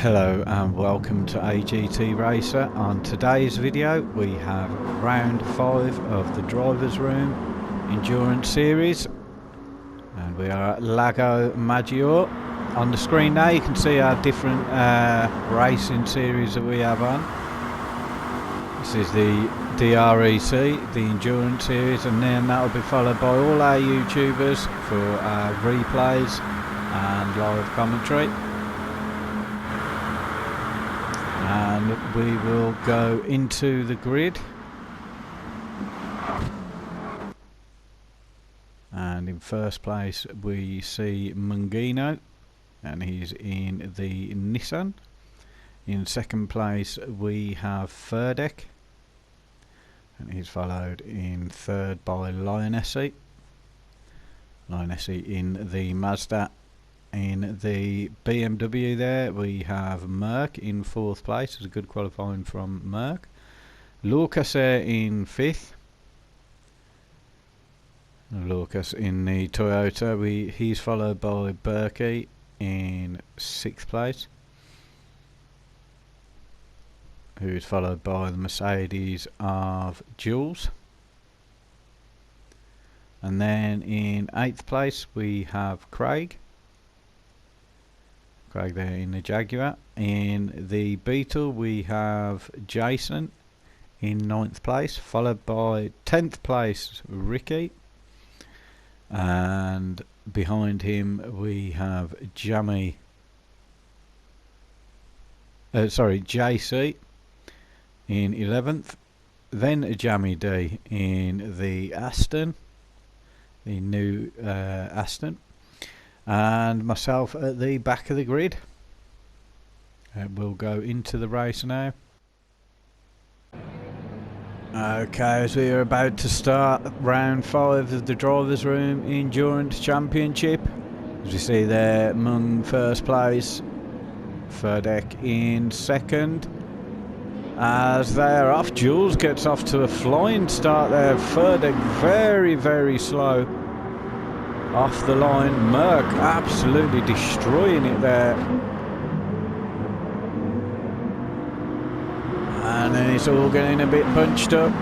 Hello and welcome to AGT Racer. On today's video we have round 5 of the Drivers Room Endurance Series and we are at Lago Maggiore. On the screen now you can see our different racing series that we have on. This is the DREC, the Endurance Series, and then that will be followed by all our YouTubers for our replays and live commentary. And we will go into the grid, and in first place we see Mungino and he's in the Nissan. In second place we have Ferdek and he's followed in third by Lionessy in the Mazda. In the BMW there we have Merc in fourth place. It's a good qualifying from Merc. Lucas in fifth. Lucas in the Toyota. He's followed by Berkey in sixth place, who's followed by the Mercedes of Jules. And then in eighth place we have Craig there in the Jaguar. In the Beetle we have Jason in ninth place, followed by 10th place Ricky, and behind him we have JC in 11th, then Jamie D in the Aston, the new Aston, and myself at the back of the grid. We'll go into the race now. Okay, as we are about to start round 5 of the Drivers Room Endurance Championship. As you see there, Mung first place, Ferdek in second. As they're off, Jules gets off to a flying start there. Ferdek very slow off the line. Merc absolutely destroying it there. And then it's all getting a bit bunched up.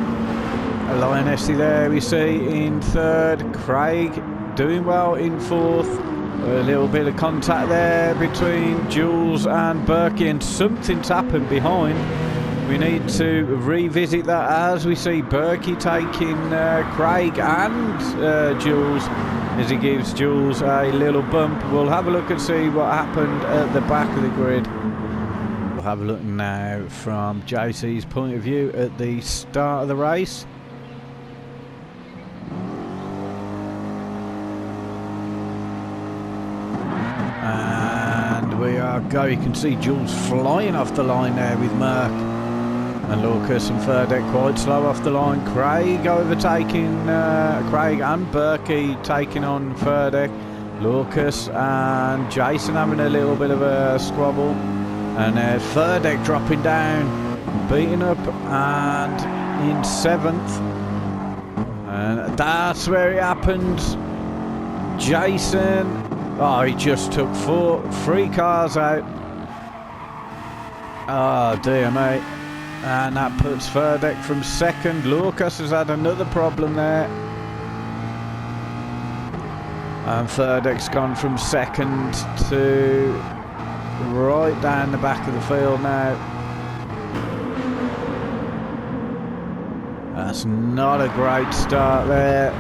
Lionessy there we see in third. Craig doing well in fourth. A little bit of contact there between Jules and Berkey, and something's happened behind. We need to revisit that as we see Berkey taking Craig and Jules, as he gives Jules a little bump. We'll have a look and see what happened at the back of the grid. We'll have a look now from JC's point of view at the start of the race. And we are go. You can see Jules flying off the line there with Merc. And Lucas and Ferdek quite slow off the line. Craig overtaking Craig and Berkey taking on Ferdek. Lucas and Jason having a little bit of a squabble. And Ferdek dropping down, beating up, and in seventh. And that's where it happened. Jason, he just took 3 cars out. Oh dear mate. And that puts Ferdek from second. Lucas has had another problem there. And Ferdek's gone from second to right down the back of the field now. That's not a great start there.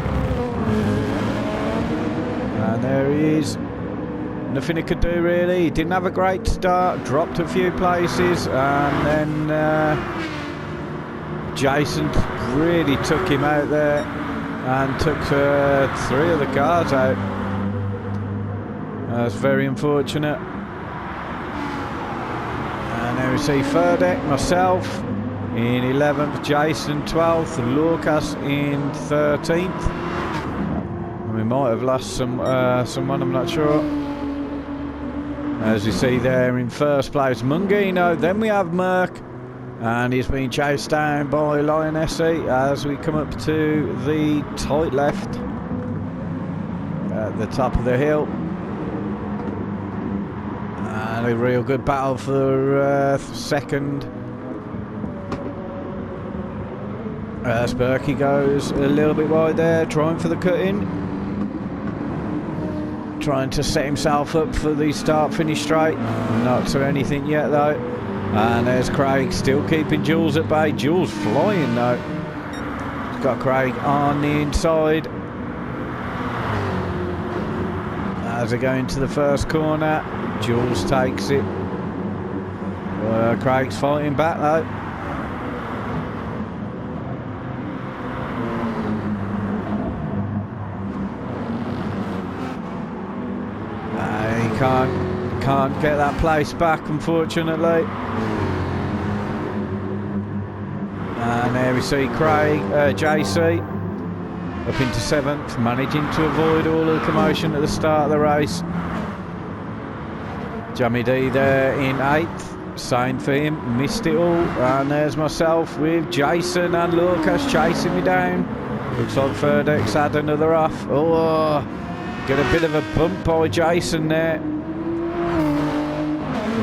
And there he is. Nothing he could do really. He didn't have a great start, dropped a few places, and then Jason really took him out there and took 3 of the cars out. That's very unfortunate. And there we see Ferdek, myself in 11th, Jason 12th, Lucas in 13th. And we might have lost someone, I'm not sure. As you see there in first place Mungino, then we have Merc, and he's being chased down by Lionessy as we come up to the tight left at the top of the hill. And a real good battle for second. As Berkey goes a little bit wide there, trying for the cut-in. Trying to set himself up for the start-finish straight. Not to anything yet though. And there's Craig still keeping Jules at bay. Jules flying though. He's got Craig on the inside. As they go into the first corner, Jules takes it. Craig's fighting back though. Can't get that place back, unfortunately. And there we see Craig, JC up into 7th, managing to avoid all of the commotion at the start of the race. Jamie D there in 8th, same for him, missed it all. And there's myself with Jason and Lucas chasing me down. Looks like Ferdex had another off. Oh, get a bit of a bump by Jason there.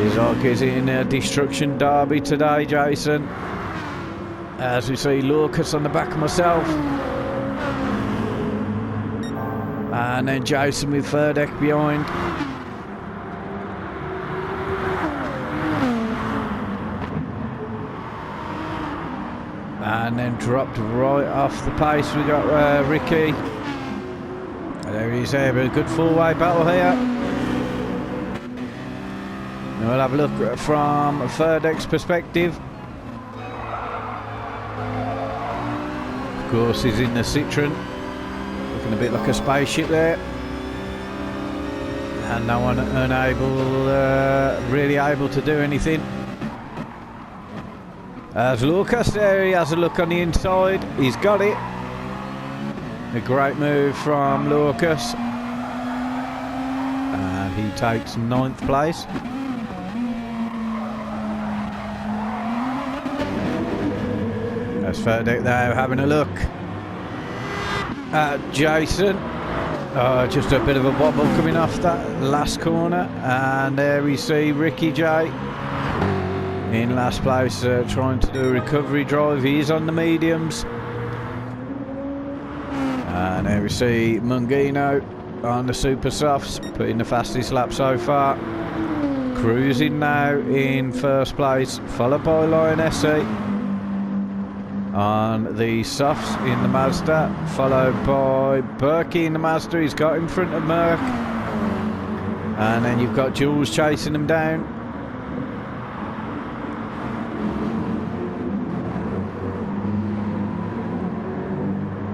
He's like he's in a destruction derby today, Jason. As we see Lucas on the back of myself. And then Jason with Ferdex behind. And then dropped right off the pace. We got Ricky. There he's there, but a good four-way battle here. We'll have a look from Ferdex perspective. Of course, he's in the Citroen, looking a bit like a spaceship there, and no one really able to do anything. As Lucas there, he has a look on the inside. He's got it. A great move from Lucas, and he takes 9th place. There's Ferdex there having a look at Jason. Just a bit of a wobble coming off that last corner. And there we see Ricky J in last place, trying to do a recovery drive. He is on the mediums. And there we see Mungino on the super softs, putting the fastest lap so far. Cruising now in first place, followed by Lionesse on the softs in the Mazda, followed by Berkey in the Mazda. He's got in front of Merck, and then you've got Jules chasing him down.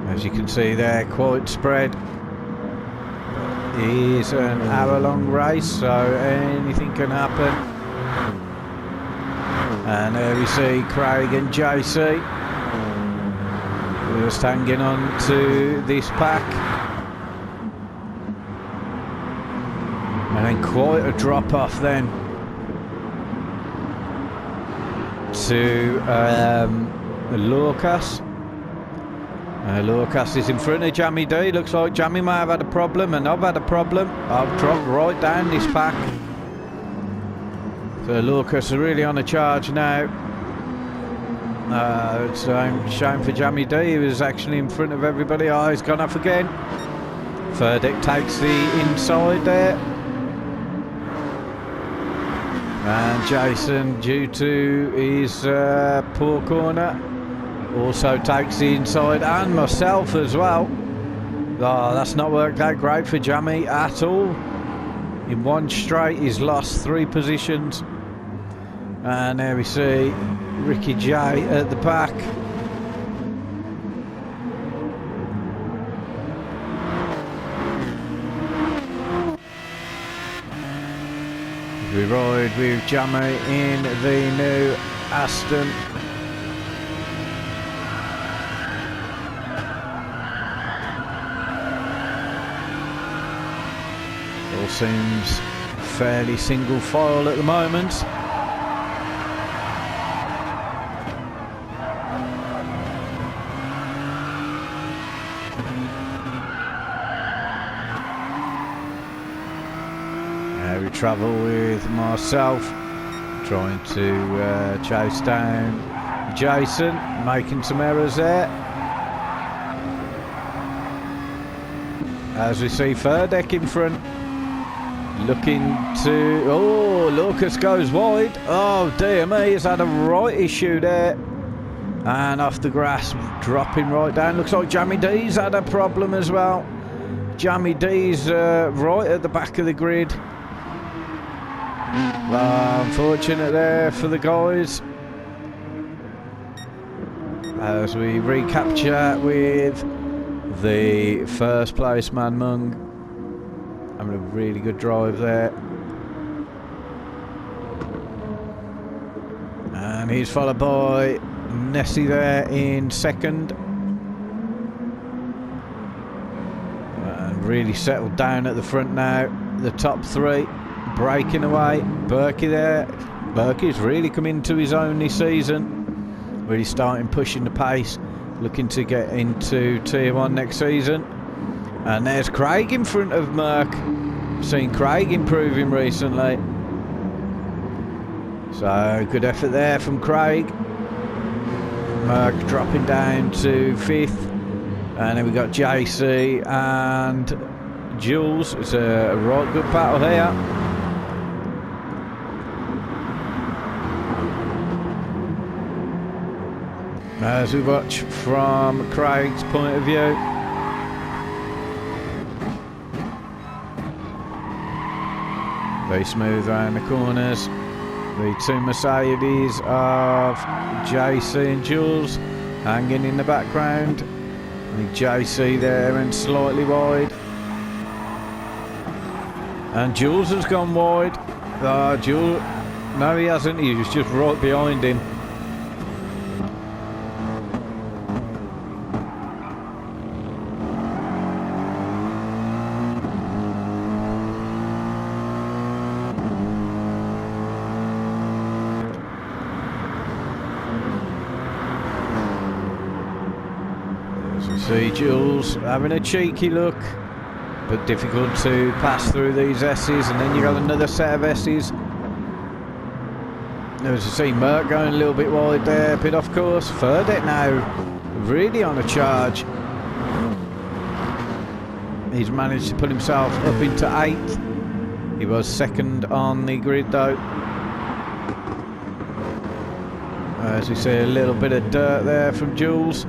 As you can see there, quite spread. It is an hour-long race, so anything can happen. And there we see Craig and JC just hanging on to this pack. And then quite a drop off then to Lucas. Lucas is in front of Jamie D. Looks like Jamie may have had a problem, and I've had a problem. I've dropped right down this pack. So Lucas is really on a charge now. It's a shame for Jamie D. He was actually in front of everybody. Oh, he's gone off again. Ferdex takes the inside there. And Jason, due to his poor corner, also takes the inside, and myself as well. Oh, that's not worked out great for Jamie at all. In one straight, he's lost 3 positions. And there we see Ricky J at the back. We ride with Jamie in the new Aston. All seems fairly single file at the moment. travel with myself, trying to chase down Jason, making some errors there. As we see Furdeck in front, looking to... Oh, Lucas goes wide. Oh dear me, he's had a right issue there. And off the grass, dropping right down. Looks like Jammy D's had a problem as well. Jammy D's right at the back of the grid. Unfortunate there for the guys. As we recapture with the first place man Mung. Having a really good drive there. And he's followed by Nessie there in second. And really settled down at the front now. The top three breaking away. Berkey there. Berkey's really come into his own this season. Really starting pushing the pace. Looking to get into tier 1 next season. And there's Craig in front of Merck. Seen Craig improving recently. So good effort there from Craig. Merck dropping down to 5th. And then we got JC and Jules. It's a right good battle here. As we watch from Craig's point of view. Very smooth around the corners. The two Mercedes of JC and Jules hanging in the background. And JC there and slightly wide. And Jules has gone wide. Jules, no he hasn't, he was just right behind him. See Jules having a cheeky look, but difficult to pass through these S's, and then you got another set of S's. As you see Merck going a little bit wide there, a bit off course. Furdeck now really on a charge. He's managed to put himself up into 8th. He was 2nd on the grid though. As we see a little bit of dirt there from Jules.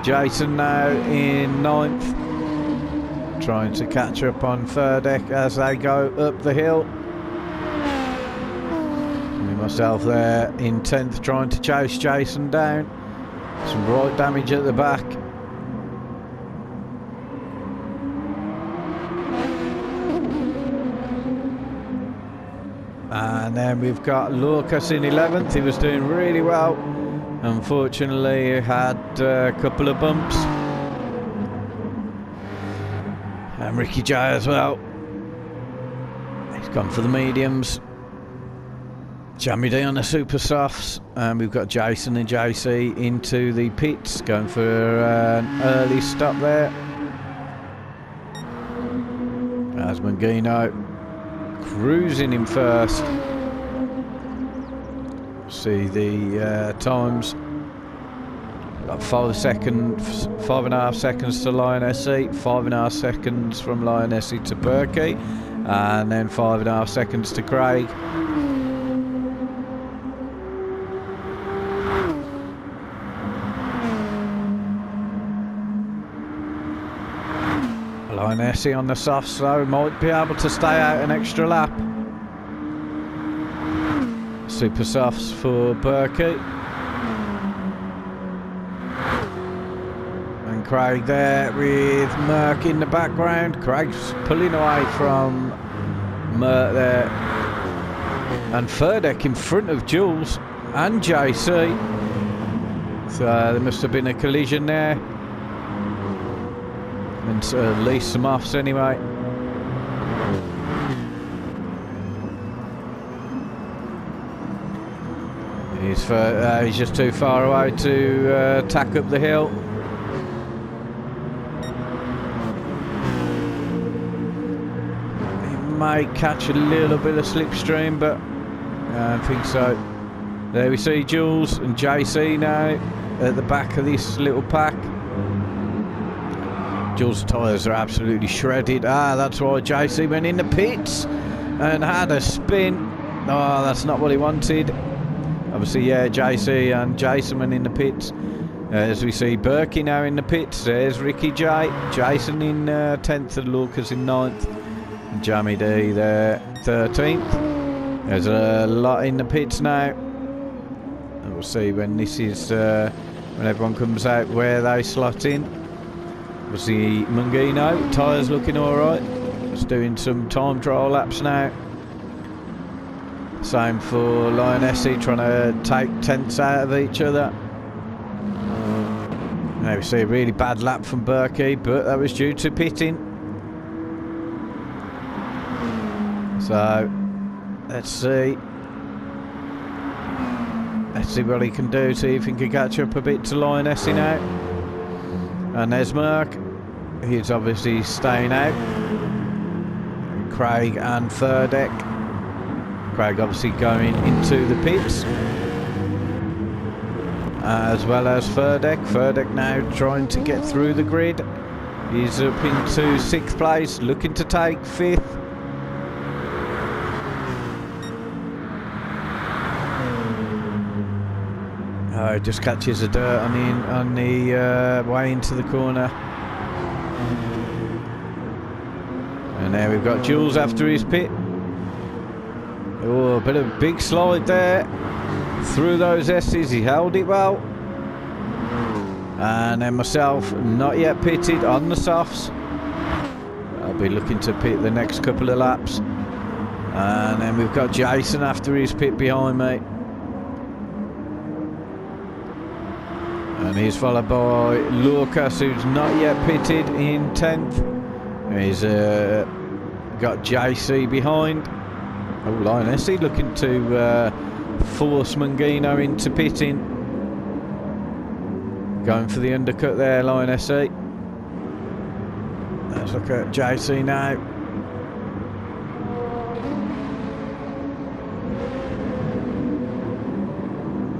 Jason now in 9th, trying to catch up on Furdeck as they go up the hill. Me myself there in 10th, trying to chase Jason down. Some right damage at the back. And then we've got Lucas in 11th. He was doing really well. Unfortunately, he had a couple of bumps. And Ricky J as well. He's gone for the mediums. Jammy D on the super softs. And we've got Jason and JC into the pits, going for an early stop there. As Mangino cruising in first. See the times. Got 5.5 seconds to Lion SE, 5.5 seconds from Lion SE to Berkey, and then 5.5 seconds to Craig. Lion SE on the softs though, might be able to stay out an extra lap. Super softs for Berkey. And Craig there with Merck in the background. Craig's pulling away from Merck there. And Furdeck in front of Jules and JC. So there must have been a collision there. And at least some offs anyway. He's just too far away to tack up the hill. He may catch a little bit of slipstream, but I don't think so. There we see Jules and JC now at the back of this little pack. Jules' tyres are absolutely shredded. Ah, that's why JC went in the pits and had a spin. Oh, that's not what he wanted. Obviously, yeah, JC and Jason went in the pits. As we see Berkey now in the pits. There's Ricky J. Jason in 10th and Lucas in 9th. And Jamie D there 13th. There's a lot in the pits now. And we'll see when this is, when everyone comes out, where they slot in. We'll see Mungino, tyres looking alright. Just doing some time trial laps now. Same for Lionessi, trying to take tenths out of each other. Now we see a really bad lap from Berkey, but that was due to pitting. So, let's see. Let's see what he can do, see if he can catch up a bit to Lionessi now. And there's Merck. He's obviously staying out. Craig and Furdeck. Craig obviously going into the pits. As well as Furdeck. Furdeck now trying to get through the grid. He's up into 6th place, looking to take 5th. Oh, just catches the dirt on the way into the corner. And there we've got Jules after his pit. Oh, a bit of a big slide there. Through those S's, he held it well. And then myself, not yet pitted on the softs. I'll be looking to pit the next couple of laps. And then we've got Jason after his pit behind me. And he's followed by Lucas, who's not yet pitted in 10th. He's got JC behind. Oh, Lionessi looking to force Mungino into pitting. Going for the undercut there, Lionessi. Let's look at JC now.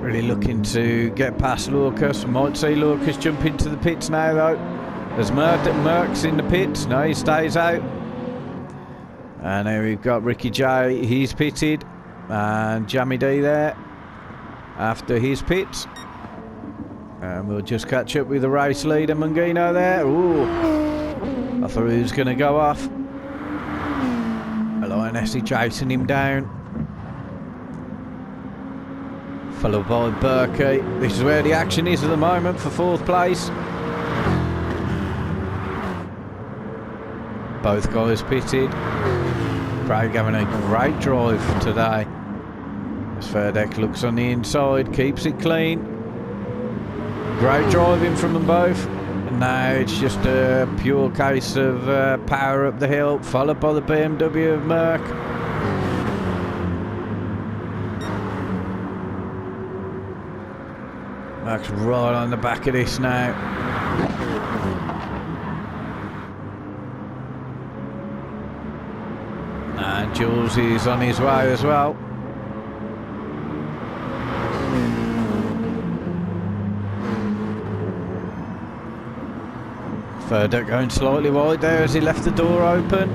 Really looking to get past Lucas. Might see Lucas jump into the pits now though. There's Merck's in the pits. No, he stays out. And then we've got Ricky J. He's pitted. And Jamie D there after his pits. And we'll just catch up with the race leader, Mungino there. Ooh, I thought he was going to go off. Lionessi chasing him down. Followed by Berkey. This is where the action is at the moment for 4th place. Both guys pitted. Craig having a great drive today. As Furdeck looks on the inside, keeps it clean. Great driving from them both. And now it's just a pure case of power up the hill, followed by the BMW of Merck. Merck's right on the back of this now. And Jules is on his way as well. Furdeck going slightly wide there as he left the door open.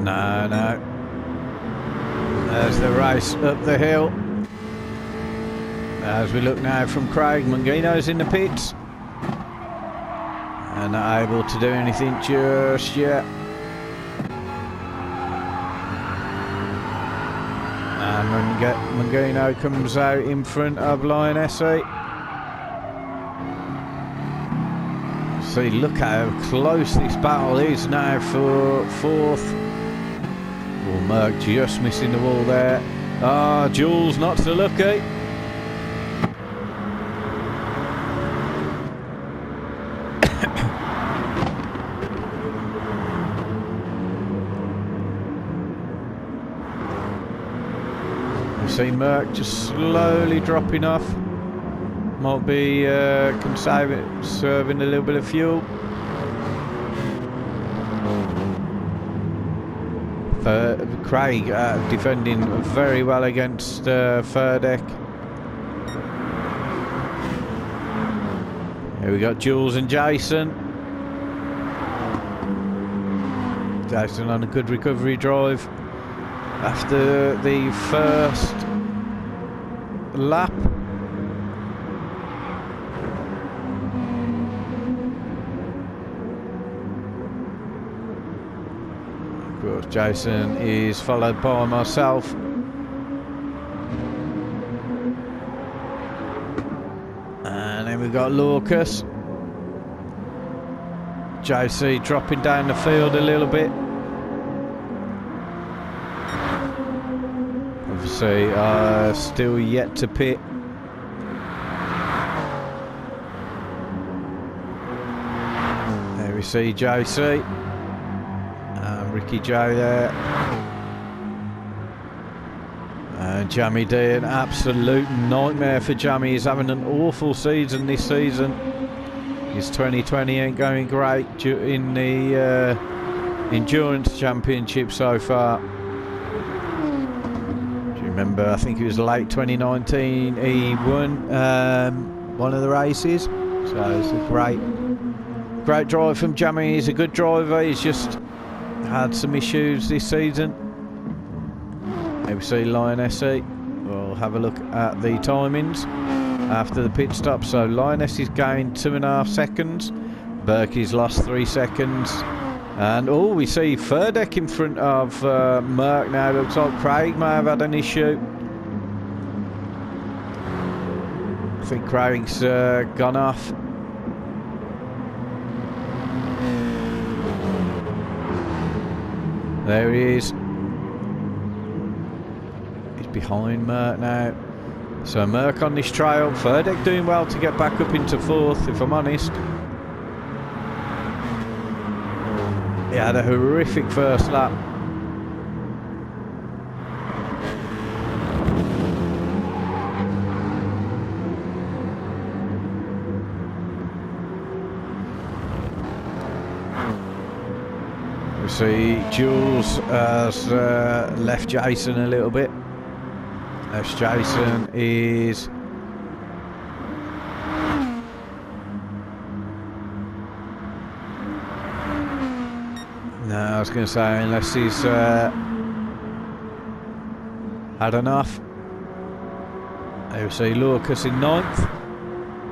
No. There's the race up the hill. As we look now from Craig, Mungino's in the pits. And not able to do anything just yet. And Mungino comes out in front of Lionessi. See, look how close this battle is now for 4th. Oh, Merck just missing the wall there. Ah, Jules not so lucky. See Merck just slowly dropping off. Might be conserving a little bit of fuel. Craig defending very well against Ferdek. Here we got Jules and Jason. Jason on a good recovery drive after the first lap. Of course, Jason is followed by myself. And then we've got Lucas. JC dropping down the field a little bit. Obviously, still yet to pit. There we see JC. Ricky J there. And Jammy D, an absolute nightmare for Jammy. He's having an awful season this season. His 2020 ain't going great in the Endurance Championship so far. Do you remember, I think it was late 2019, he won one of the races. So it's a great drive from Jammy. He's a good driver. He's just had some issues this season. Here we see Lioness. We'll have a look at the timings after the pit stop. So Lioness is gained 2.5 seconds. Berkey's lost 3 seconds. And we see Ferdek in front of Merck now. Looks like Craig may have had an issue. I think Craig's gone off. There he is. He's behind Merck now. So Merck on this trail. Ferdek doing well to get back up into 4th, if I'm honest. He had a horrific first lap. We see Jules has left Jason a little bit. Left Jason is... No, I was going to say, unless he's had enough. There we see Lucas in 9th.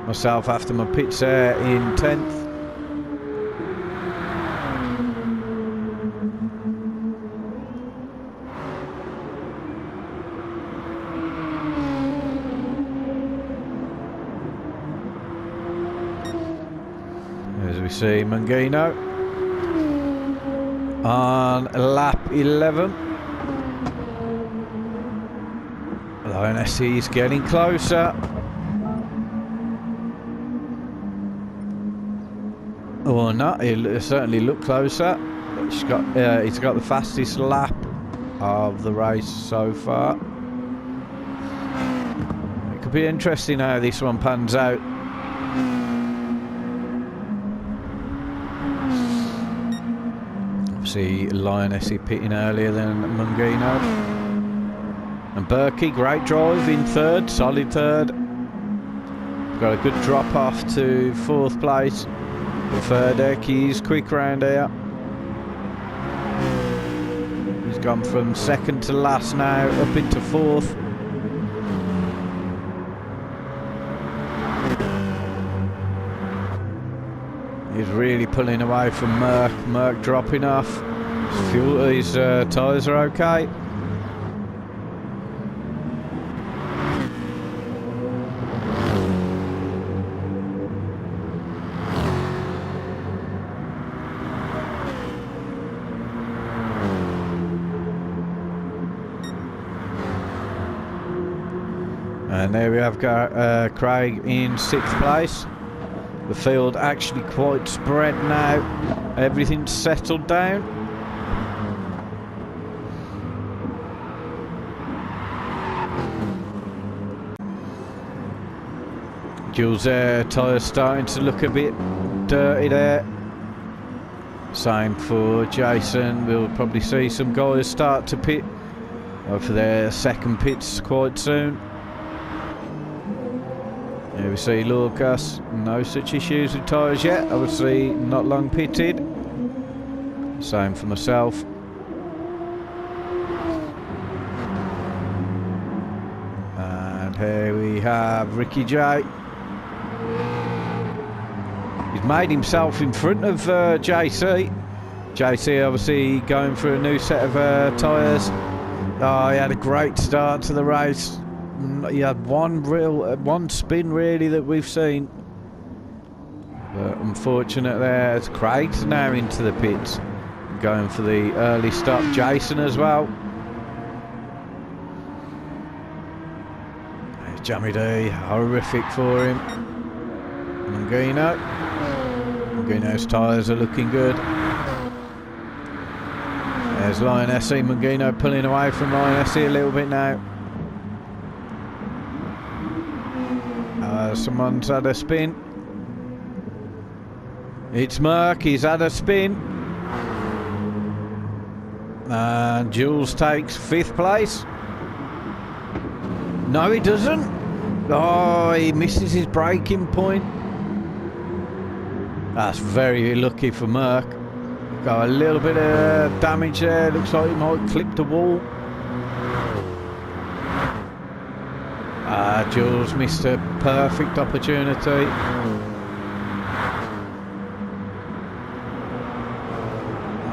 Myself after my pits there in 10th. As we see Mangino on lap 11. Lioness is getting closer. Or not, he certainly looked closer. He's got the fastest lap of the race so far. It could be interesting how this one pans out. See Lioness pitting earlier than Mungino. And Berkey, great drive in 3rd, solid 3rd. Got a good drop off to 4th place. Ferdek, he's quick round here. He's gone from 2nd to last now, up into 4th. He's really pulling away from Merck. Merck dropping off. His tyres are okay. And there we have got Craig in 6th place. The field actually quite spread now. Everything's settled down. Jules' tyres starting to look a bit dirty there. Same for Jason. We'll probably see some guys start to pit for their second pits quite soon. Here we see Lucas. No such issues with tyres yet. Obviously not long pitted. Same for myself. And here we have Ricky J. He's made himself in front of JC. JC obviously going for a new set of tyres. Oh, he had a great start to the race. He had one spin really that we've seen. But unfortunate there as Craig's now into the pits. Going for the early stop. Jason as well. There's Jammy D. Horrific for him. Mangino's tyres are looking good. There's Lionessy. Mangino pulling away from Lionessy a little bit now. Someone's had a spin. It's Merck. He's had a spin. And Jules takes 5th place. No, he doesn't. Oh, he misses his braking point. That's very lucky for Merck. Got a little bit of damage there. Looks like he might clip the wall. Jules missed a perfect opportunity.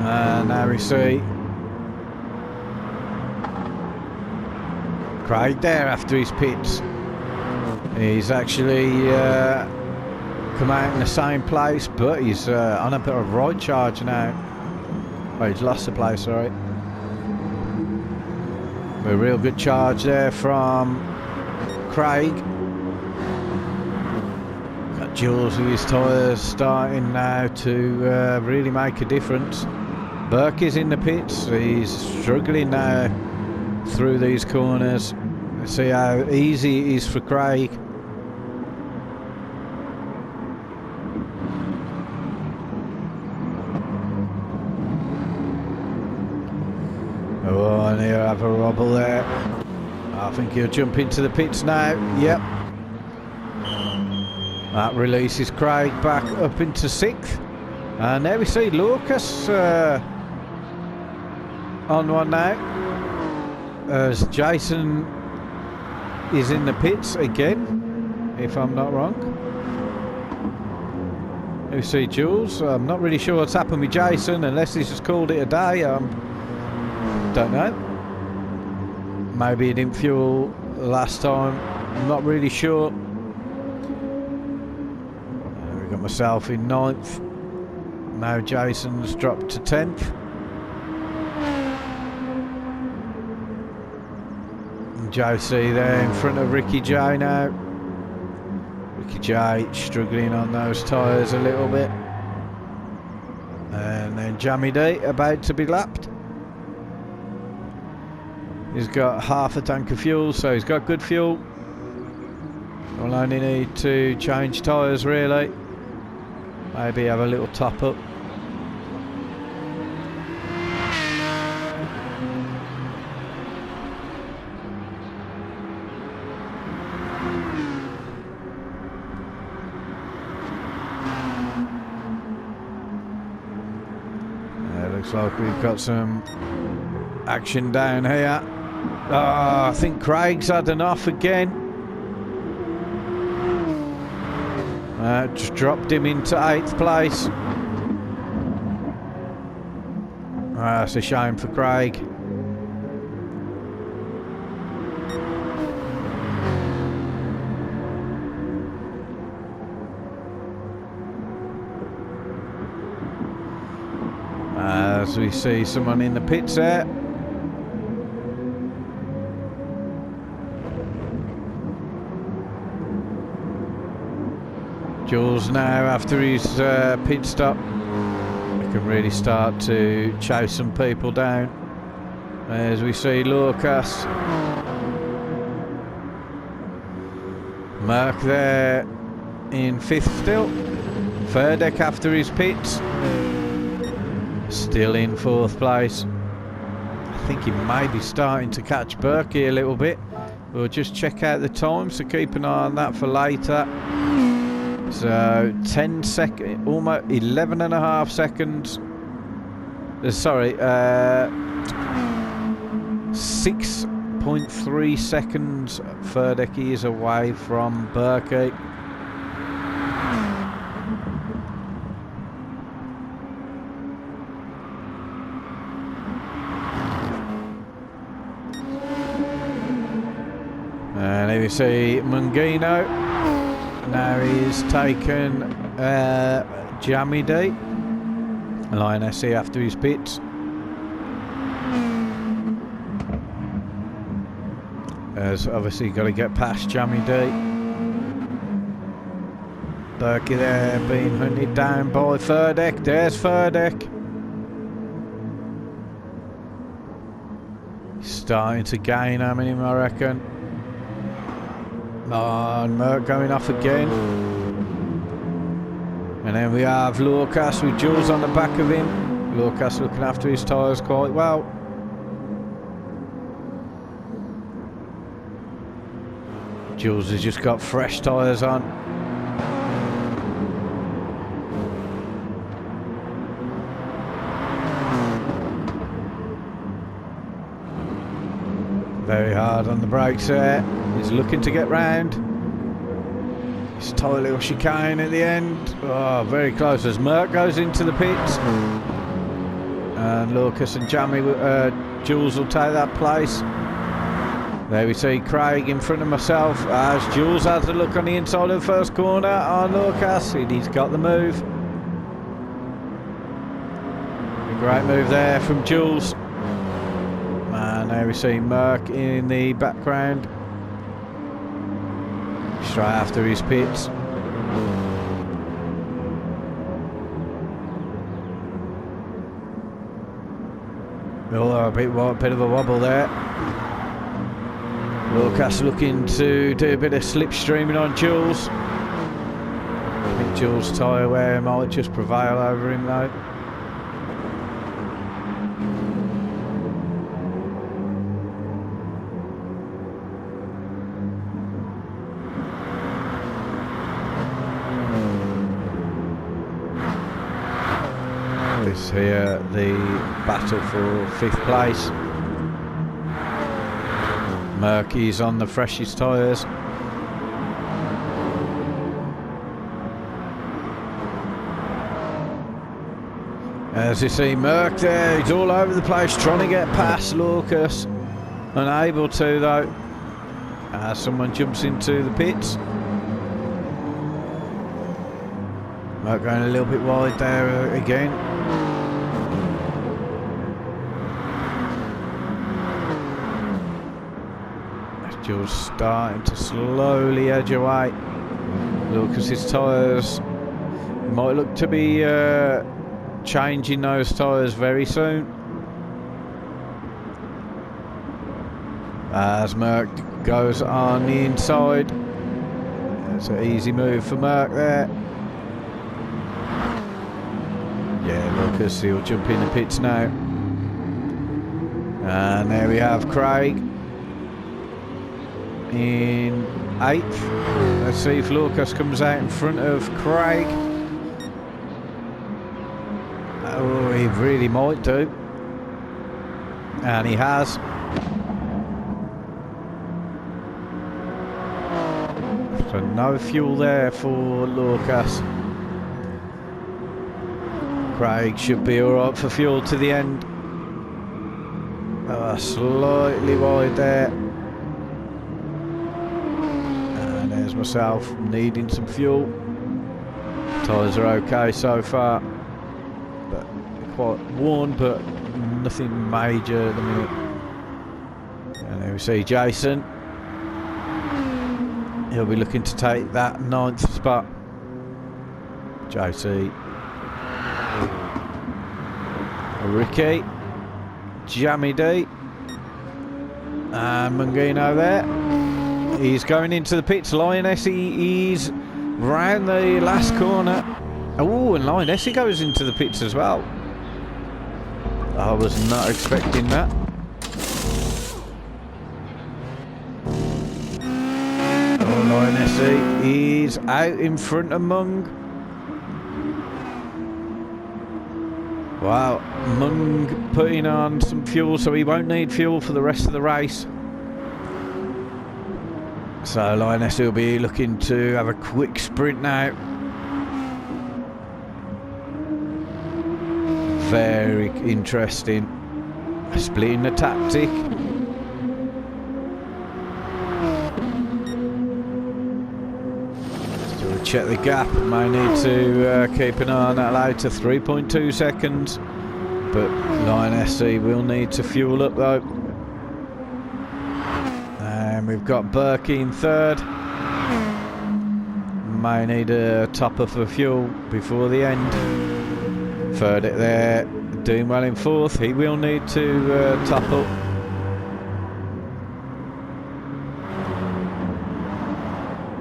And now we see Craig there after his pits. He's actually come out in the same place, but he's on a bit of right charge now. Oh, he's lost the place, sorry. A real good charge there from Craig. Got Jules with his tyres starting now to really make a difference. Burke is in the pits. He's struggling now through these corners. Let's see how easy it is for Craig. Oh, and he'll have a wobble there. I think he'll jump into the pits now. Yep. That releases Craig back up into 6th. And there we see Lucas on one now. As Jason is in the pits again, if I'm not wrong. There we see Jules. I'm not really sure what's happened with Jason, unless he's just called it a day. Don't know. Maybe he didn't fuel last time. I'm not really sure. We got myself in 9th. Now Jason's dropped to 10th. And JC there in front of Ricky J now. Ricky J struggling on those tyres a little bit. And then Jammy D about to be lapped. He's got half a tank of fuel, so he's got good fuel. We'll only need to change tyres really. Maybe have a little top up. Looks like we've got some action down here. Oh, I think Craig's had enough again. Just dropped him into 8th place. That's a shame for Craig. As we see someone in the pits there. Jules now, after his pit stop, we can really start to chase some people down. As we see Lucas. Merck there in 5th still. Ferdek after his pits. Still in 4th place. I think he may be starting to catch Berkey a little bit. We'll just check out the time, so keep an eye on that for later. So 10 seconds, almost 11 and a half seconds. Sorry, 6.3 seconds Ferdecki is away from Berkey. And here we see Mungino. Now he's taken Jamidi. Lionessy after his pits. Has obviously got to get past Jamidi. Berkey there being hunted down by Ferdek. There's Ferdek. He's starting to gain on him, I reckon. And Merck going off again. And then we have Lucas with Jules on the back of him. Lucas looking after his tyres quite well. Jules has just got fresh tyres on. Very hard on the brakes there. He's looking to get round. It's a tight little chicane at the end. Oh, very close as Merck goes into the pits. And Lucas and Jules will take that place. There we see Craig in front of myself as Jules has a look on the inside of the first corner on Lucas. He's got the move. A great move there from Jules. And there we see Merck in the background. Straight after his pits. Oh, a bit of a wobble there. Lucas looking to do a bit of slipstreaming on Jules. I think Jules' tyre wear might just prevail over him though. This here, the battle for 5th place. Murky's on the freshest tyres. As you see Merck there, he's all over the place trying to get past Lucas. Unable to though, as someone jumps into the pits. Merck going a little bit wide there again. Jules starting to slowly edge away. Lucas's tyres might look to be changing those tyres very soon. As Merck goes on the inside. That's an easy move for Merck there. Yeah, Lucas, he'll jump in the pits now. And there we have Craig in 8th. Let's see if Lucas comes out in front of Craig. Oh, he really might do. And he has. So no fuel there for Lucas. Craig should be alright for fuel to the end. Oh, slightly wide there. There's myself needing some fuel. Tyres are okay so far, but quite worn, but nothing major at the minute. And there we see Jason. He'll be looking to take that 9th spot. JC, Ricky, Jammy D, and Mungino there. He's going into the pits. Lionessy is round the last corner. Oh, and Lionessy goes into the pits as well. I was not expecting that. Oh, Lioness is out in front of Mung. Wow, Mung putting on some fuel, so he won't need fuel for the rest of the race. So Lioness will be looking to have a quick sprint now. Very interesting. Splitting the tactic. Still check the gap. May need to keep an eye on that later. 3.2 seconds. But Lioness will need to fuel up though. And we've got Berkey in third. May need a top up of fuel before the end. Third it there, doing well in fourth. He will need to top up.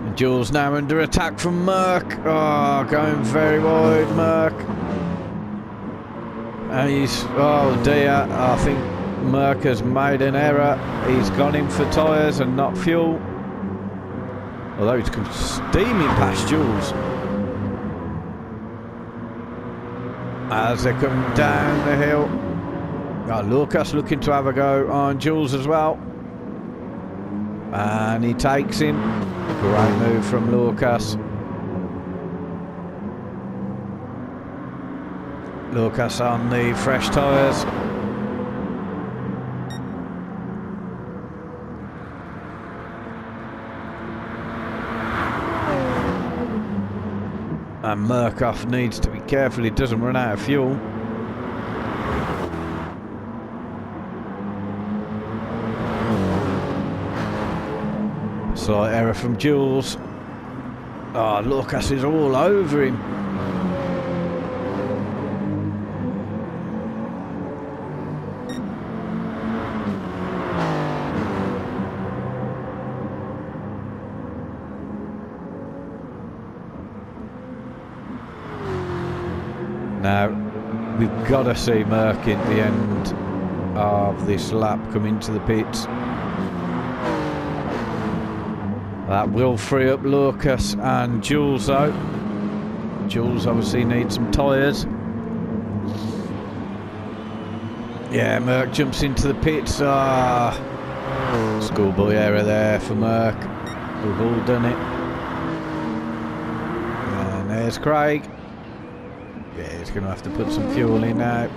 And Jules now under attack from Merck. Oh, going very wide, Merck. And he's, oh dear, I think Merck has made an error. He's gone in for tyres and not fuel. Although he's come steaming past Jules. As they come down the hill. Oh, Lucas looking to have a go on Jules as well. And he takes him. Great move from Lucas. Lucas on the fresh tyres. And Murkoff needs to be careful he doesn't run out of fuel. Slight error from Jules. Oh, Lucas is all over him. Now, we've got to see Merck at the end of this lap come into the pits. That will free up Lucas and Jules though. Jules obviously needs some tyres. Yeah, Merck jumps into the pits. Schoolboy error there for Merck. We've all done it. And there's Craig. Yeah, he's going to have to put some fuel in now.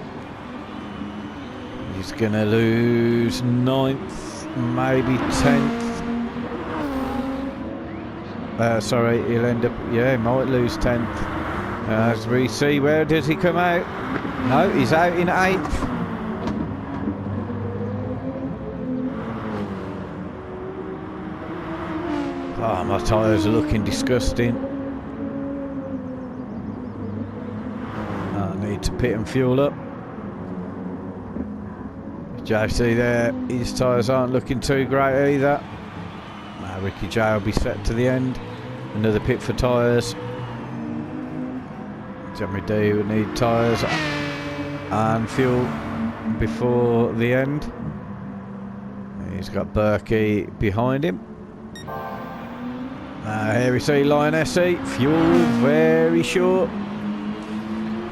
He's going to lose 9th, maybe 10th. Sorry, he'll end up... Yeah, he might lose 10th. As we see, where does he come out? No, he's out in 8th. Oh, my tyres are looking disgusting. To pit and fuel up. JC there, his tyres aren't looking too great either. Now Ricky J will be set to the end. Another pit for tyres. Jeremy D would need tyres and fuel before the end. He's got Berkey behind him. Here we see Lioness, fuel very short.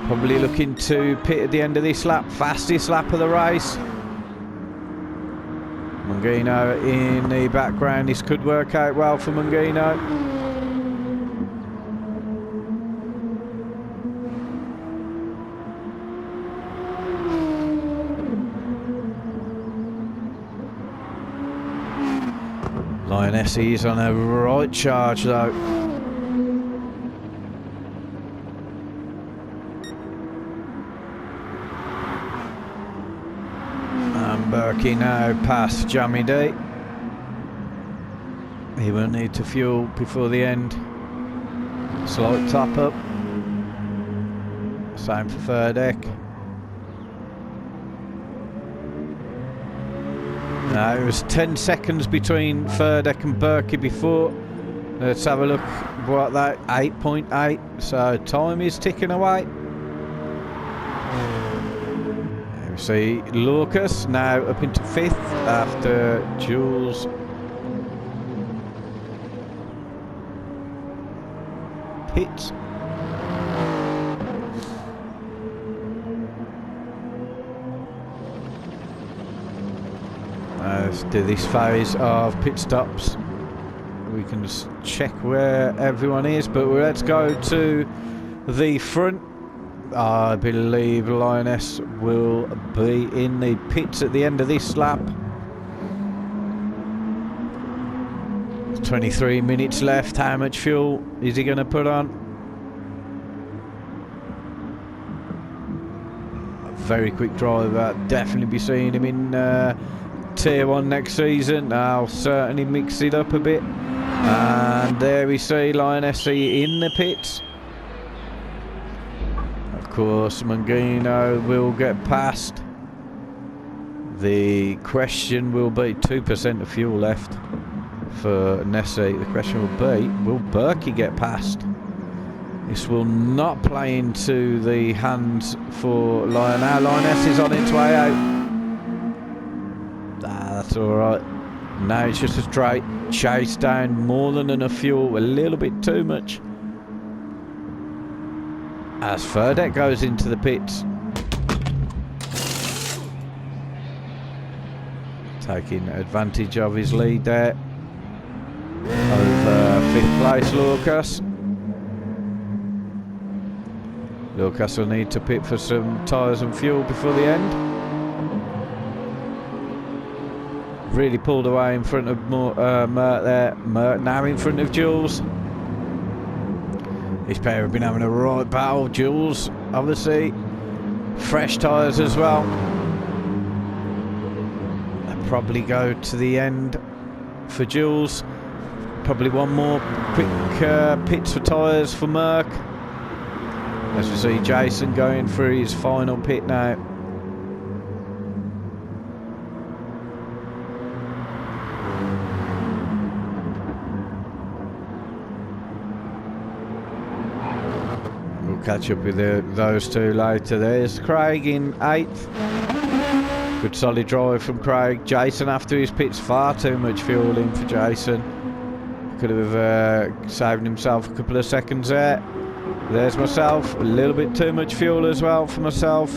Probably looking to pit at the end of this lap, fastest lap of the race. Mungino in the background, this could work out well for Mungino. Lioness is on a right charge though. Berkey now past Jamie D. He will need to fuel before the end. Slight top up. Same for Ferdek. Now it was 10 seconds between Ferdek and Berkey before. Let's have a look what that 8.8. So time is ticking away. See Lucas now up into 5th after Jules pits. Let's do this phase of pit stops. We can just check where everyone is, but let's go to the front. I believe Lioness will be in the pits at the end of this lap. 23 minutes left. How much fuel is he going to put on? A very quick driver. Definitely be seeing him in tier 1 next season. I'll certainly mix it up a bit. And there we see Lioness in the pits. Of course, Mangino will get past. The question will be 2% of fuel left for Nessie. The question will be, will Berkey get past? This will not play into the hands for Lion. Now Lioness is on its way out. That's alright. Now it's just a straight chase down. More than enough fuel, a little bit too much. As Ferdek goes into the pits. Taking advantage of his lead there. Over 5th place, Lucas. Lucas will need to pit for some tyres and fuel before the end. Really pulled away in front of Mert there. Mert now in front of Jules. This pair have been having a right battle. Jules, obviously, fresh tyres as well. They'll probably go to the end for Jules. Probably one more quick pits for tyres for Merck. As we see Jason going through his final pit now. Catch up with those two later. There's Craig in 8th. Good solid drive from Craig. Jason after his pits, far too much fuel in for Jason. Could have saved himself a couple of seconds there. There's myself, a little bit too much fuel as well for myself.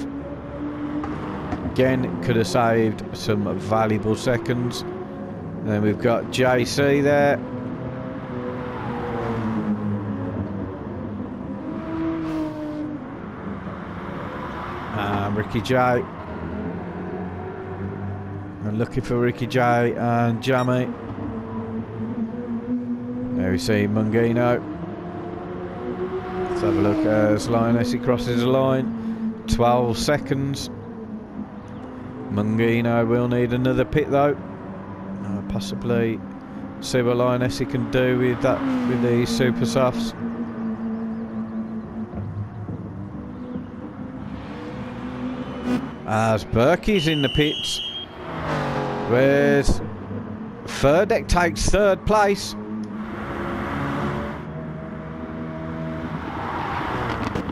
Again, could have saved some valuable seconds. And then we've got JC there. Ricky J. I'm looking for Ricky J and Jamie. There we see Mungino. Let's have a look as Lioness crosses the line. 12 seconds. Mungino will need another pit though. Possibly see what Lioness can do with that, with these super softs. As Berkey's in the pits, whereas Ferdek takes 3rd place.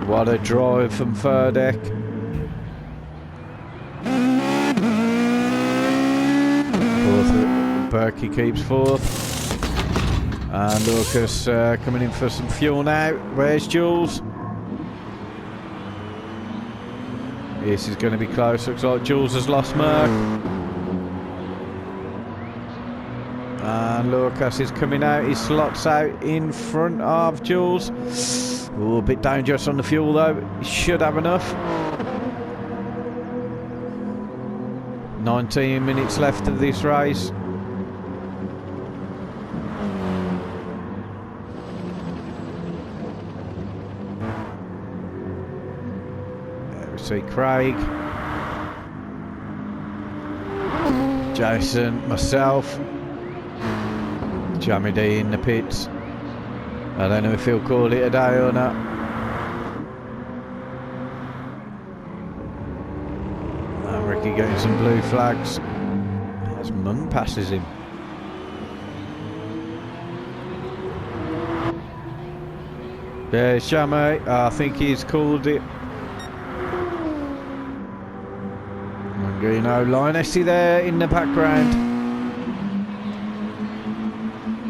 What a drive from Ferdek. Berkey keeps 4th. And Lucas coming in for some fuel now. Where's Jules? This is going to be close. Looks like Jules has lost Merck. And Lucas is coming out. He slots out in front of Jules. Ooh, a bit dangerous on the fuel though. He should have enough. 19 minutes left of this race. See Craig, Jason, myself, Jamie D in the pits. I don't know if he'll call it a day or not. And Ricky getting some blue flags as Mung passes him. There's Jamie. I think he's called it. Mangino, Lionessy there in the background.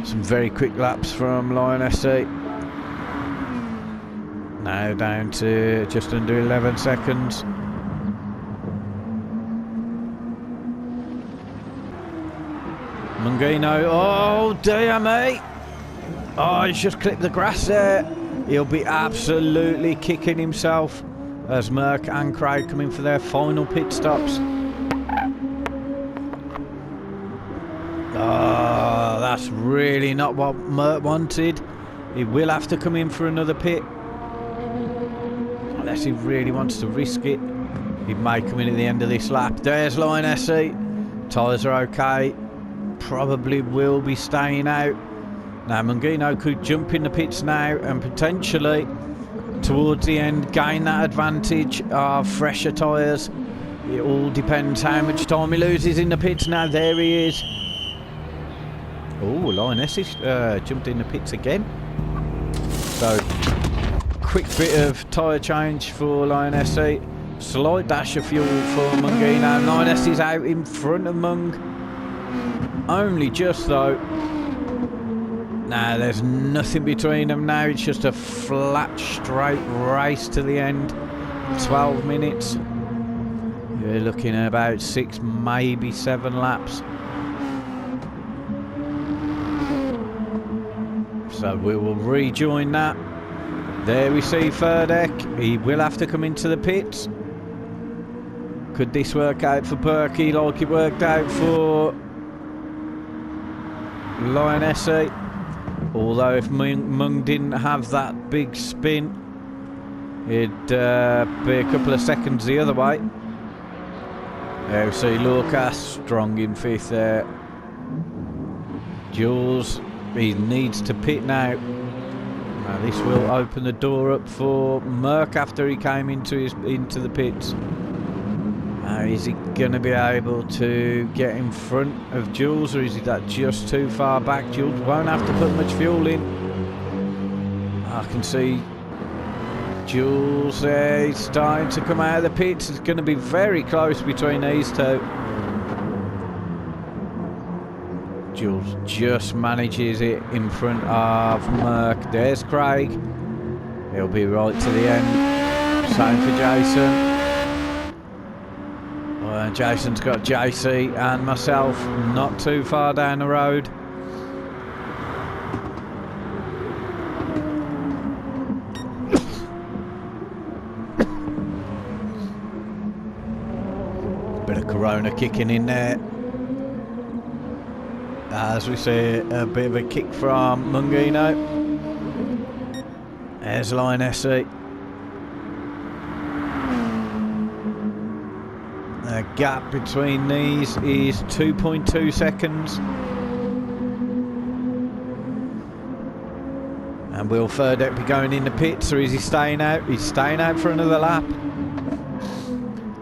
Some very quick laps from Lionessy. Now down to just under 11 seconds. Mangino, oh dear me! Oh, he's just clipped the grass there. He'll be absolutely kicking himself as Merck and Craig come in for their final pit stops. Oh, that's really not what Merck wanted. He will have to come in for another pit. Unless he really wants to risk it. He may come in at the end of this lap. There's Lionessy. Tyres are okay. Probably will be staying out. Now Mangino could jump in the pits now and potentially towards the end gain that advantage of fresher tyres. It all depends how much time he loses in the pits. Now there he is. Oh, Lionessy jumped in the pits again. So quick bit of tyre change for Lionessy. Slight dash of fuel for Mangino. Lionessy's out in front of Mung. Only just though. Now there's nothing between them now. It's just a flat straight race to the end. 12 minutes. You're looking at about 6, maybe 7 laps. So we will rejoin that. There we see Ferdek. He will have to come into the pits. Could this work out for Berkey like it worked out for Lionessy? Although if Mung didn't have that big spin, it'd be a couple of seconds the other way. There we see Lucas strong in 5th there. Jules, he needs to pit now. Now this will open the door up for Merck after he came into the pits. Now is he going to be able to get in front of Jules, or is he that just too far back? Jules won't have to put much fuel in. I can see Jules there. He's starting to come out of the pits. It's going to be very close between these two. Jules just manages it in front of Merck. There's Craig. He'll be right to the end. Same for Jason. Jason's got JC and myself not too far down the road. Bit of Corona kicking in there. As we see a bit of a kick from Mangino. There's Lionessy. The gap between these is 2.2 seconds. And will Ferdek be going in the pits, or is he staying out? He's staying out for another lap.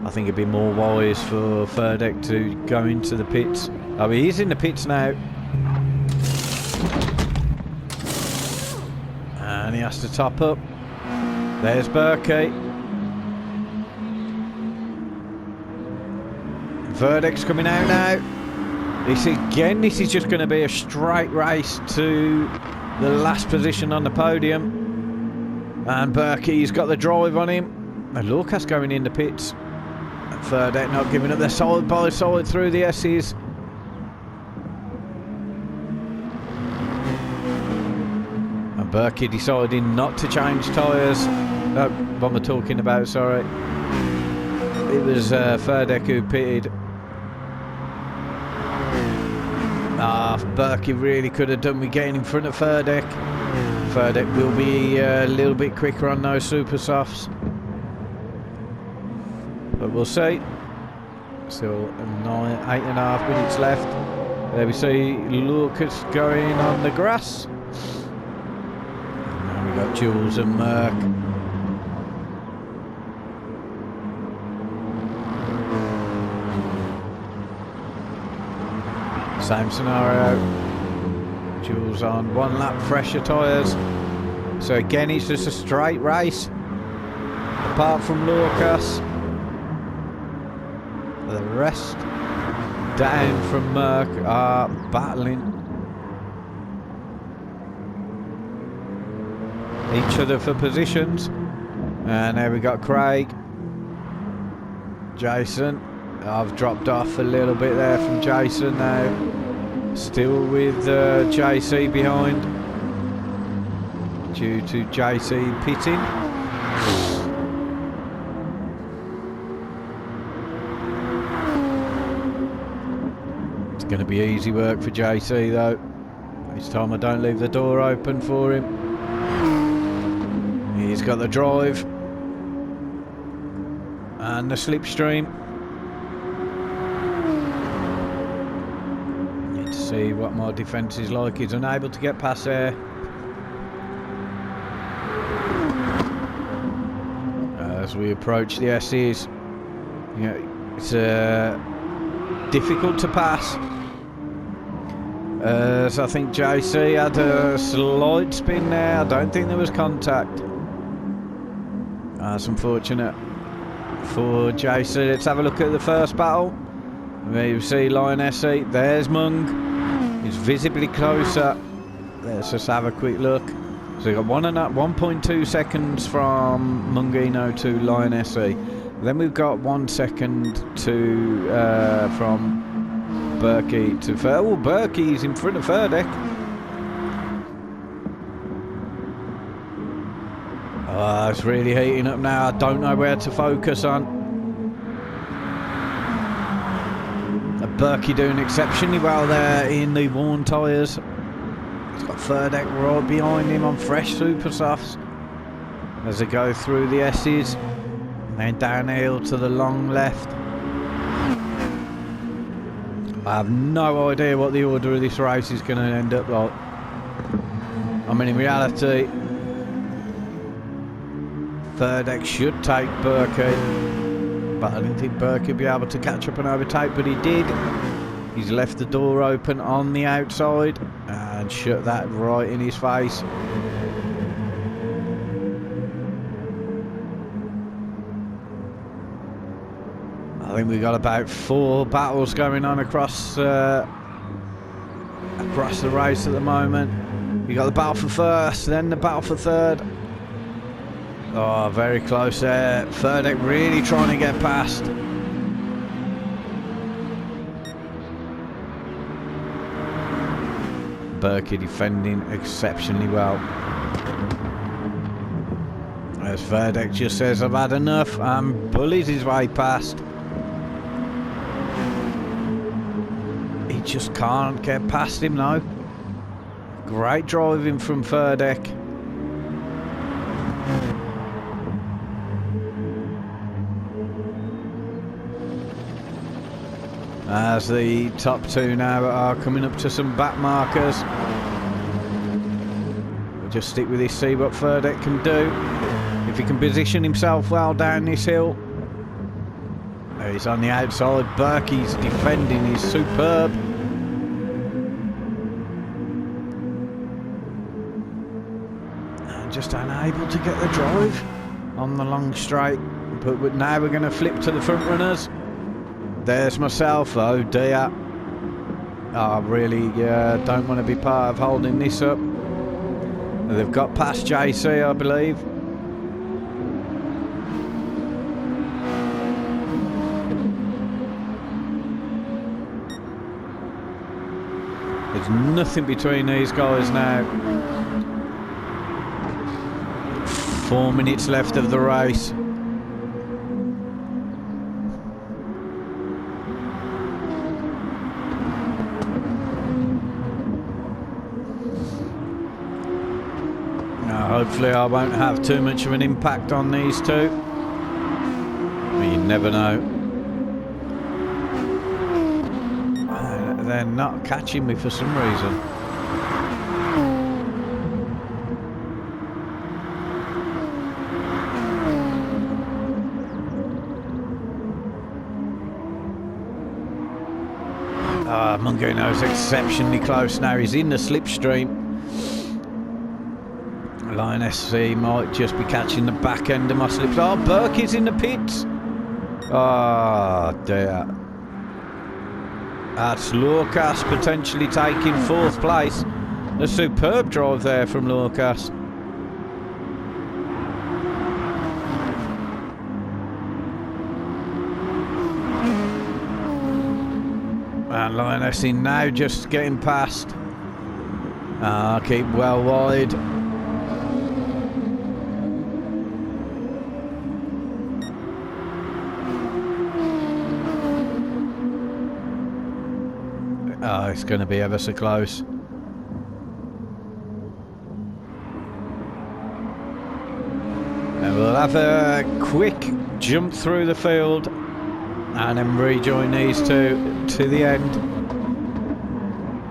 I think it'd be more wise for Ferdek to go into the pits. Oh, he is in the pits now. And he has to top up. There's Berkey. Verdict's coming out now. This is just going to be a straight race to the last position on the podium. And Berkey's got the drive on him. And Lucas going in the pits. And Verdict not giving up. They're solid by solid through the S's. And Berkey deciding not to change tyres. What am I talking about? Sorry. It was Ferdek who pitted. Berkey really could have done with getting in front of Ferdek. Ferdek will be a little bit quicker on those super softs. But we'll see. Still 8.5 minutes left. There we see Lucas going on the grass. And now we've got Jules and Merck. Same scenario. Jules on 1 lap fresher tyres. So again, it's just a straight race. Apart from Lucas. The rest down from Merck are battling each other for positions. And there we got Craig. Jason. I've dropped off a little bit there from Jason now. Still with JC behind due to JC pitting. It's going to be easy work for JC though. This time I don't leave the door open for him. He's got the drive and the slipstream. Need to see what my defence is like. He's unable to get past there. As we approach the S's, you know, it's difficult to pass. So I think JC had a slight spin there. I don't think there was contact. That's unfortunate for JC. Let's have a look at the first battle. There you see Lioness. There's Mung. He's visibly closer. Let's just have a quick look. So we got 1.2 seconds from Mungino to Lioness. Then we've got 1 second to from Berkey to Oh, Berkey's in front of Ferdek. Oh, it's really heating up now. I don't know where to focus on. Berkey doing exceptionally well there in the worn tyres. He's got Ferdek right behind him on fresh super softs as they go through the S's. And then down the hill to the long left. I have no idea what the order of this race is going to end up like. I mean, in reality, Ferdek should take Berkey, but I didn't think Berkey would be able to catch up and overtake, but he did. He's left the door open on the outside and shut that right in his face. I think we've got about 4 battles going on across the race at the moment. You got the battle for first, then the battle for third. Oh, very close there. Ferdek really trying to get past. Berkey defending exceptionally well. As Ferdek just says, I've had enough, and bullies his way past. He just can't get past him now. Great driving from Ferdek. As the top 2 now are coming up to some back markers. We'll just stick with this, see what Ferdek can do. If he can position himself well down this hill. He's on the outside. Berkey's defending is superb. And just unable to get the drive on the long straight. But now we're going to flip to the front runners. There's myself. Oh dear. I really don't want to be part of holding this up. They've got past JC, I believe. There's nothing between these guys now. 4 minutes left of the race. Hopefully I won't have too much of an impact on these two. But you never know. They're not catching me for some reason. Mungino's exceptionally close now. He's in the slipstream. Lioness might just be catching the back end of my slips. Oh, Berkey's in the pits. Oh dear. That's Lucas potentially taking 4th place. A superb drive there from Lucas. And Lionessy now just getting past. Keep well wide. Oh, it's going to be ever so close. And we'll have a quick jump through the field and then rejoin these two to the end.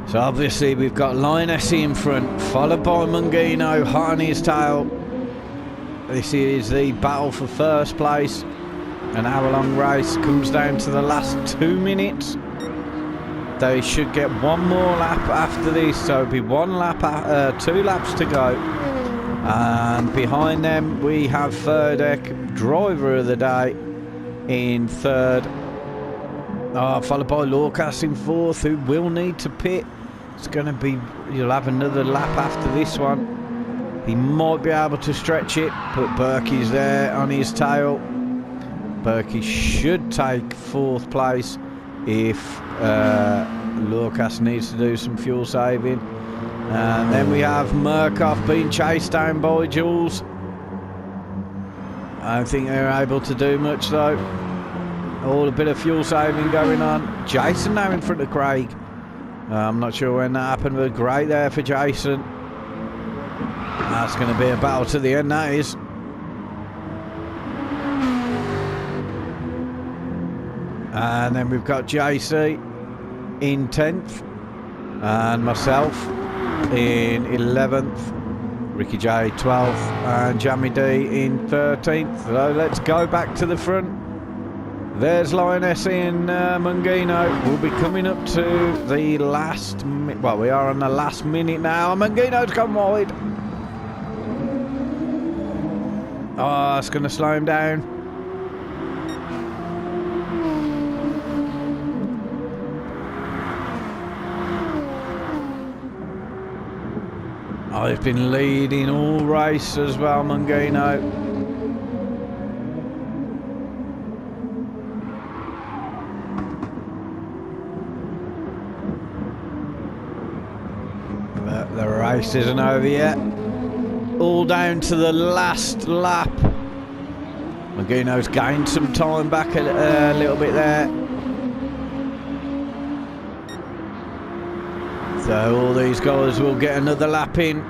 So obviously we've got Lionessy in front, followed by Mungino, hot on his tail. This is the battle for 1st place. An hour-long race comes down to the last 2 minutes. They should get one more lap after this, so it'll be 1 lap, 2 laps to go. And behind them we have DREC, driver of the day, in 3rd. Followed by Lucas in 4th, who will need to pit. It's going to be, you'll have another lap after this one. He might be able to stretch it, but Berkey's there on his tail. Berkey should take 4th place if Lucas needs to do some fuel saving. And then we have Murkoff being chased down by Jules. I don't think they're able to do much though. All a bit of fuel saving going on. Jason now in front of Craig. I'm not sure when that happened, but great there for Jason. That's going to be a battle to the end, that is. And then we've got JC in 10th. And myself in 11th. Ricky J 12th. And Jamie D in 13th. So let's go back to the front. There's Lionessy and Mungino. We'll be coming up to the last well, we are on the last minute now. Mungino's gone wide. Oh, it's going to slow him down. Oh, he's been leading all race as well, Mungino. The race isn't over yet. All down to the last lap. Mungino's gained some time back a little bit there. So all these guys will get another lap in.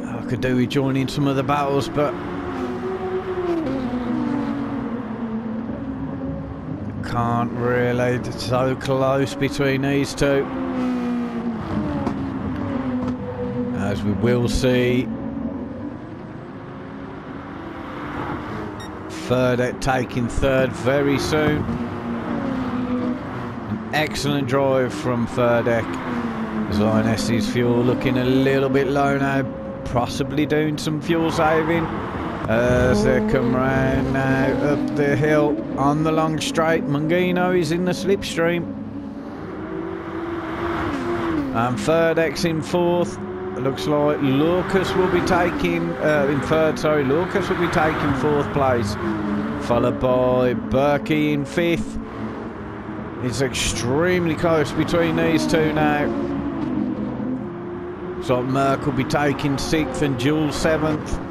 I could do with joining some of the battles, but can't really. It's so close between these two. As we will see, Furdet taking 3rd very soon. An excellent drive from Furdet. As Lionessy's fuel looking a little bit low now, possibly doing some fuel saving. As they come round now up the hill on the long straight. Mungino is in the slipstream. And Furdet's in 4th. It looks like Lucas will be taking, in 3rd, sorry, Lucas will be taking 4th place. Followed by Berkey in 5th. It's extremely close between these two now. So Merck will be taking 6th and Jules 7th.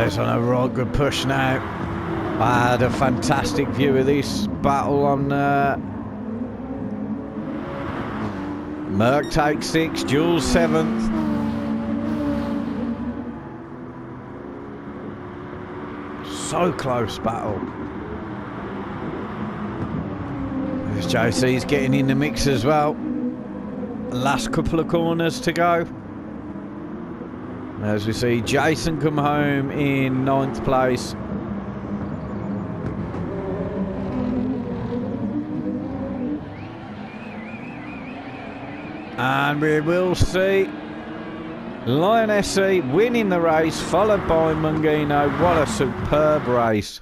It's on a right good push now. I had a fantastic view of this battle on Merck takes 6th, Jules 7th. So close battle. As JC's getting in the mix as well. Last couple of corners to go. As we see Jason come home in 9th place. And we will see Lioness winning the race, followed by Mungino. What a superb race.